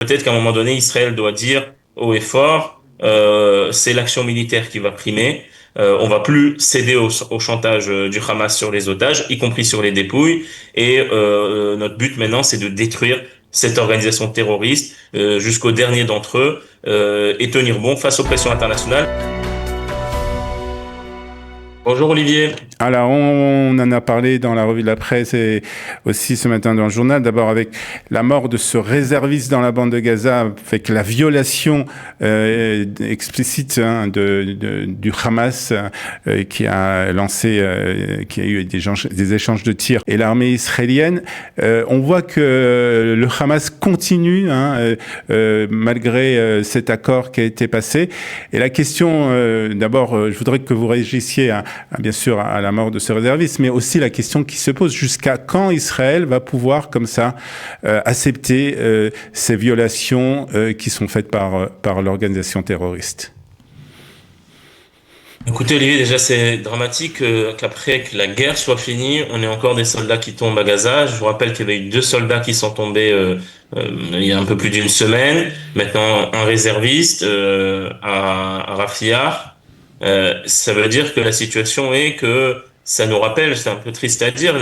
Peut-être qu'à un moment donné, Israël doit dire haut et fort, c'est l'action militaire qui va primer. On va plus céder au chantage du Hamas sur les otages, y compris sur les dépouilles. Et notre but maintenant, c'est de détruire cette organisation terroriste jusqu'au dernier d'entre eux et tenir bon face aux pressions internationales. Bonjour Olivier. Alors, on en a parlé dans la revue de la presse et aussi ce matin dans le journal. D'abord avec la mort de ce réserviste dans la bande de Gaza, avec la violation explicite du Hamas qui a lancé, qui a eu des échanges de tirs et l'armée israélienne. On voit que le Hamas continue malgré cet accord qui a été passé. Et la question, d'abord, je voudrais que vous réagissiez bien sûr à la mort de ce réserviste, mais aussi la question qui se pose, jusqu'à quand Israël va pouvoir comme ça accepter ces violations qui sont faites par l'organisation terroriste? Écoutez Olivier, déjà c'est dramatique qu'après que la guerre soit finie, on ait encore des soldats qui tombent à Gaza. Je vous rappelle qu'il y avait eu 2 soldats qui sont tombés il y a un peu plus d'une semaine. Maintenant un réserviste à Rafia. Ça veut dire que la situation est que ça nous rappelle, c'est un peu triste à dire,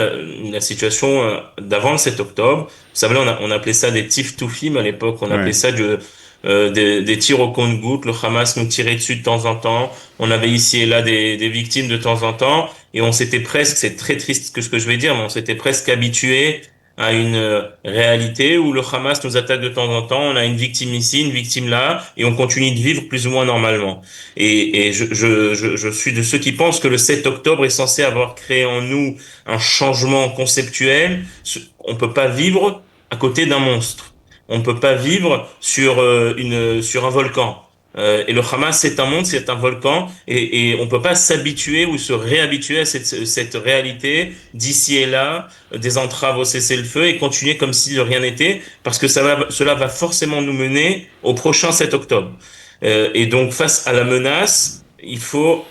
la situation d'avant le 7 octobre. Vous savez, on appelait ça des tiftoufim à l'époque, on appelait Ouais. ça des tirs au compte-gouttes. Le Hamas nous tirait dessus de temps en temps. On avait ici et là des victimes de temps en temps. Et on s'était presque, c'est très triste que ce que je vais dire, mais on s'était presque habitué à une réalité où le Hamas nous attaque de temps en temps. On a une victime ici, une victime là, et on continue de vivre plus ou moins normalement. Et je suis de ceux qui pensent que le 7 octobre est censé avoir créé en nous un changement conceptuel. On peut pas vivre à côté d'un monstre. On ne peut pas vivre sur un volcan. Et le Hamas, c'est un monde, c'est un volcan, et on peut pas s'habituer ou se réhabituer à cette réalité d'ici et là, des entraves au cessez-le-feu, et continuer comme si de rien n'était, parce que cela va forcément nous mener au prochain 7 octobre. Et donc, face à la menace, il faut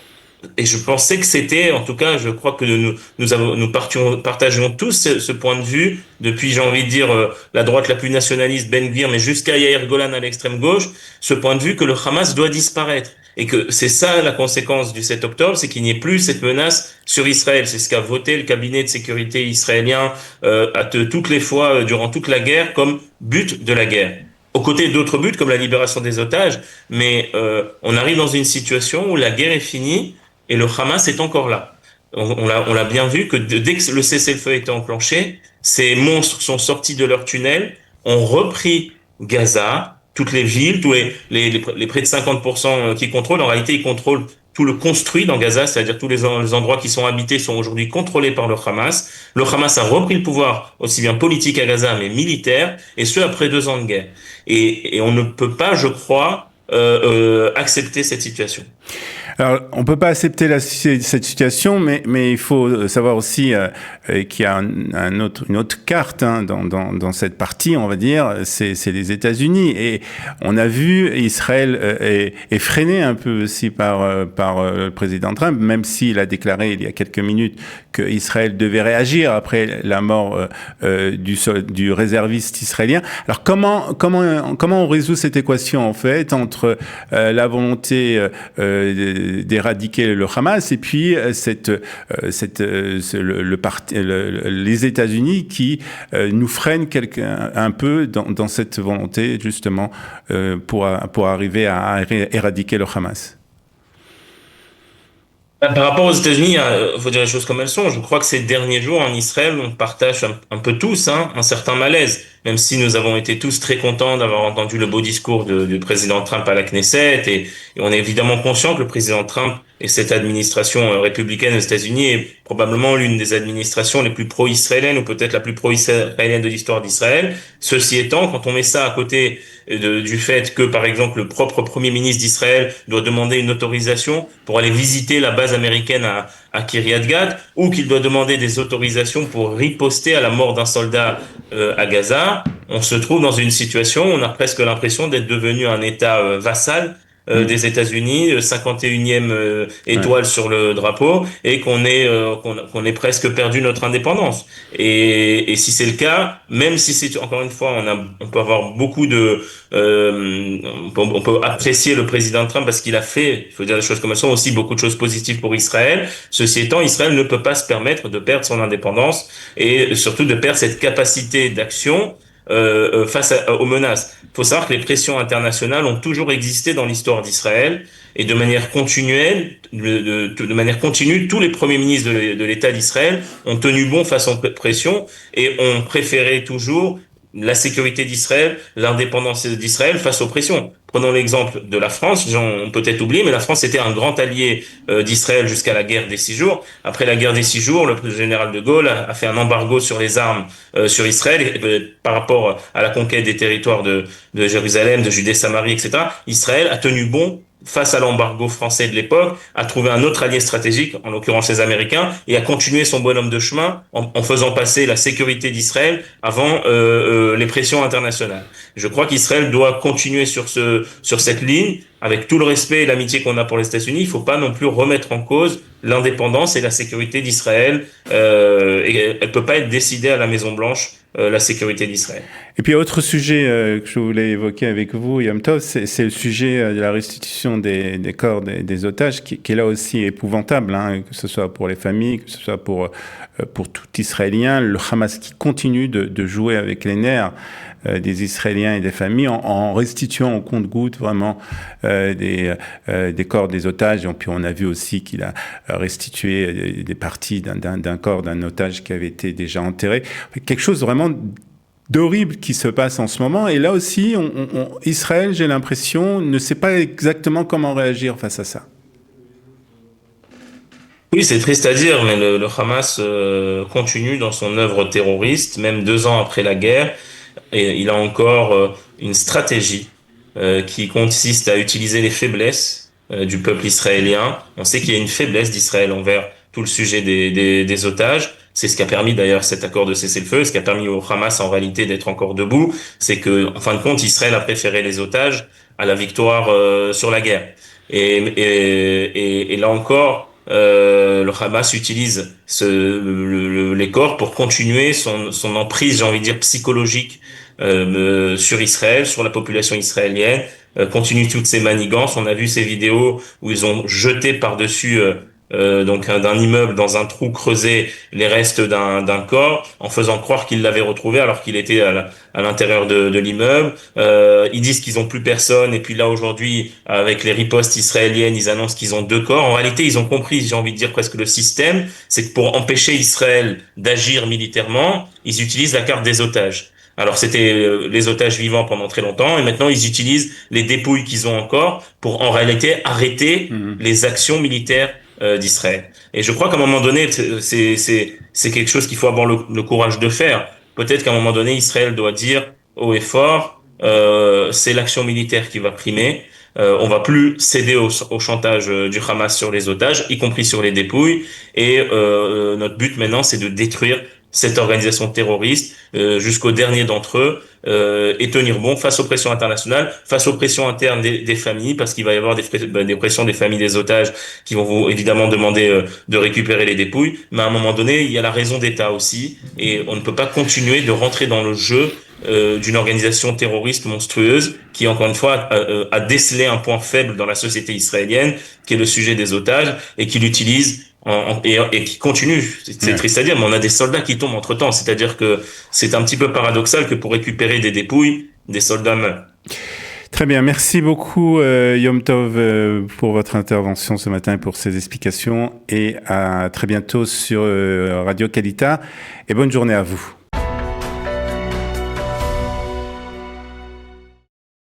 et je pensais que c'était, en tout cas, je crois que nous partagions tous ce point de vue depuis, j'ai envie de dire, la droite la plus nationaliste, Ben Gvir, mais jusqu'à Yair Golan à l'extrême gauche, ce point de vue que le Hamas doit disparaître. Et que c'est ça la conséquence du 7 octobre, c'est qu'il n'y ait plus cette menace sur Israël. C'est ce qu'a voté le cabinet de sécurité israélien toutes les fois durant toute la guerre comme but de la guerre. Aux côtés d'autres buts comme la libération des otages, mais on arrive dans une situation où la guerre est finie et le Hamas est encore là. On l'a bien vu que dès que le cessez-le-feu a été enclenché, ces monstres sont sortis de leur tunnel, ont repris Gaza, toutes les villes, les près de 50% qui contrôlent. En réalité, ils contrôlent tout le construit dans Gaza, c'est-à-dire tous les endroits qui sont habités sont aujourd'hui contrôlés par le Hamas. Le Hamas a repris le pouvoir, aussi bien politique à Gaza, mais militaire, et ce après 2 ans de guerre. Et on ne peut pas, je crois, accepter cette situation. Alors, on peut pas accepter cette situation, mais il faut savoir aussi qu'il y a une autre carte dans cette partie, on va dire, c'est les États-Unis. Et on a vu Israël est freiné un peu aussi par le président Trump, même s'il a déclaré il y a quelques minutes que Israël devait réagir après la mort du réserviste israélien. Alors comment on résout cette équation en fait entre la volonté d'éradiquer le Hamas et puis les États-Unis qui nous freinent un peu dans cette volonté justement pour arriver à éradiquer le Hamas. Par rapport aux États-Unis, il faut dire les choses comme elles sont. Je crois que ces derniers jours en Israël, on partage un peu tous un certain malaise, même si nous avons été tous très contents d'avoir entendu le beau discours du président Trump à la Knesset, et on est évidemment conscient que le président Trump et cette administration républicaine aux États-Unis est probablement l'une des administrations les plus pro-israéliennes ou peut-être la plus pro-israélienne de l'histoire d'Israël. Ceci étant, quand on met ça à côté du fait que, par exemple, le propre Premier ministre d'Israël doit demander une autorisation pour aller visiter la base américaine à Kiryat Gat, ou qu'il doit demander des autorisations pour riposter à la mort d'un soldat à Gaza, on se trouve dans une situation où on a presque l'impression d'être devenu un État vassal des États-Unis, 51e étoile sur le drapeau, et qu'on ait presque perdu notre indépendance. Et si c'est le cas, même si c'est encore une fois, on peut avoir beaucoup de on peut apprécier le président Trump parce qu'il a fait, il faut dire les choses comme elles sont, aussi beaucoup de choses positives pour Israël. Ceci étant, Israël ne peut pas se permettre de perdre son indépendance et surtout de perdre cette capacité d'action face aux menaces. Il faut savoir que les pressions internationales ont toujours existé dans l'histoire d'Israël et de manière continuelle, de manière continue, tous les premiers ministres de l'État d'Israël ont tenu bon face aux pressions et ont préféré toujours la sécurité d'Israël, l'indépendance d'Israël face aux pressions. Prenons l'exemple de la France, on peut peut-être oublier, mais la France était un grand allié d'Israël jusqu'à la guerre des 6 jours. Après la guerre des 6 jours, le général de Gaulle a fait un embargo sur les armes sur Israël et, par rapport à la conquête des territoires de Jérusalem, de Judée-Samarie, etc. Israël a tenu bon face à l'embargo français de l'époque, a trouvé un autre allié stratégique, en l'occurrence les Américains, et a continué son bonhomme de chemin en faisant passer la sécurité d'Israël avant les pressions internationales. Je crois qu'Israël doit continuer sur cette ligne, avec tout le respect et l'amitié qu'on a pour les États-Unis. Il ne faut pas non plus remettre en cause l'indépendance et la sécurité d'Israël. Et elle peut pas être décidée à la Maison-Blanche, la sécurité d'Israël. Et puis, autre sujet que je voulais évoquer avec vous, Yom Tov, c'est le sujet de la restitution des corps des otages, qui est là aussi épouvantable, hein, que ce soit pour les familles, que ce soit pour tout Israélien. Le Hamas qui continue de jouer avec les nerfs des Israéliens et des familles en restituant au compte-gouttes vraiment des corps des otages. Et puis on a vu aussi qu'il a restitué des parties d'un corps d'un otage qui avait été déjà enterré. Quelque chose vraiment d'horrible qui se passe en ce moment. Et là aussi, Israël, j'ai l'impression, ne sait pas exactement comment réagir face à ça. Oui, c'est triste à dire, mais le Hamas continue dans son œuvre terroriste, même 2 ans après la guerre. Et il a encore une stratégie qui consiste à utiliser les faiblesses du peuple israélien. On sait qu'il y a une faiblesse d'Israël envers tout le sujet des otages. C'est ce qui a permis d'ailleurs cet accord de cessez-le-feu, ce qui a permis au Hamas en réalité d'être encore debout. C'est que, en fin de compte, Israël a préféré les otages à la victoire sur la guerre. Et là encore, le Hamas utilise les corps pour continuer son emprise, j'ai envie de dire, psychologique sur Israël, sur la population israélienne, continue toutes ces manigances. On a vu ces vidéos où ils ont jeté par-dessus donc d'un immeuble dans un trou creusé les restes d'un corps en faisant croire qu'ils l'avaient retrouvé alors qu'il était à l'intérieur de l'immeuble. Ils disent qu'ils ont plus personne et puis là aujourd'hui avec les ripostes israéliennes ils annoncent qu'ils ont 2 corps. En réalité ils ont compris, j'ai envie de dire presque le système, c'est que pour empêcher Israël d'agir militairement ils utilisent la carte des otages. Alors c'était les otages vivants pendant très longtemps et maintenant ils utilisent les dépouilles qu'ils ont encore pour en réalité arrêter les actions militaires d'Israël. Et je crois qu'à un moment donné, c'est quelque chose qu'il faut avoir le courage de faire. Peut-être qu'à un moment donné, Israël doit dire haut et fort, c'est l'action militaire qui va primer. On va plus céder au chantage du Hamas sur les otages, y compris sur les dépouilles. Et notre but maintenant, c'est de détruire cette organisation terroriste jusqu'au dernier d'entre eux et tenir bon face aux pressions internationales, face aux pressions internes des familles, parce qu'il va y avoir des pressions des familles des otages qui vont vous évidemment demander de récupérer les dépouilles. Mais à un moment donné, il y a la raison d'État aussi, et on ne peut pas continuer de rentrer dans le jeu d'une organisation terroriste monstrueuse qui, encore une fois, a décelé un point faible dans la société israélienne, qui est le sujet des otages, et qui l'utilise et qui continue. C'est triste à dire, mais on a des soldats qui tombent entre-temps. C'est-à-dire que c'est un petit peu paradoxal que pour récupérer des dépouilles, des soldats meurent. Très bien, merci beaucoup Yom Tov pour votre intervention ce matin et pour ces explications. Et à très bientôt sur Radio Kalita. Et bonne journée à vous.